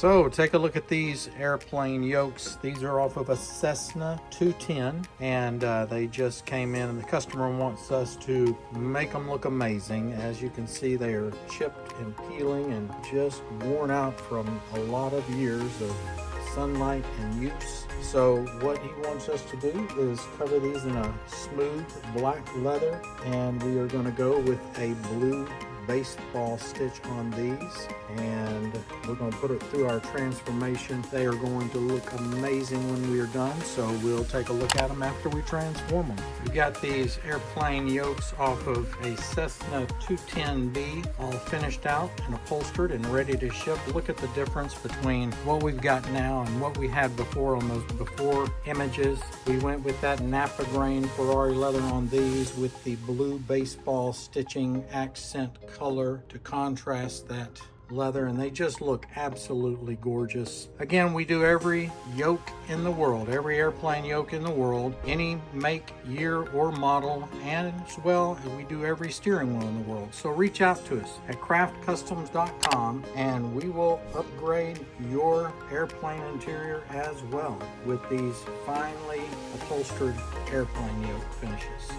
So take a look at these airplane yokes. These are off of a Cessna 210, and they just came in, and the customer wants us to make them look amazing. As you can see, they are chipped and peeling and just worn out from a lot of years of sunlight and use. So what he wants us to do is cover these in a smooth black leather, and we are going to go with a blue baseball stitch on these, and we're going to put it through our transformation. They are going to look amazing when we are done, so we'll take a look at them after we transform them. We got these airplane yokes off of a Cessna 210B, all finished out and upholstered and ready to ship. Look at the difference between what we've got now and what we had before on those before images. We went with that Napa grain Ferrari leather on these with the blue baseball stitching accent color to contrast that leather, and they just look absolutely gorgeous. Again, we do every yoke in the world, every airplane yoke in the world, any make, year, or model, and as well we do every steering wheel in the world. So reach out to us at craftcustoms.com and we will upgrade your airplane interior as well with these finely upholstered airplane yoke finishes.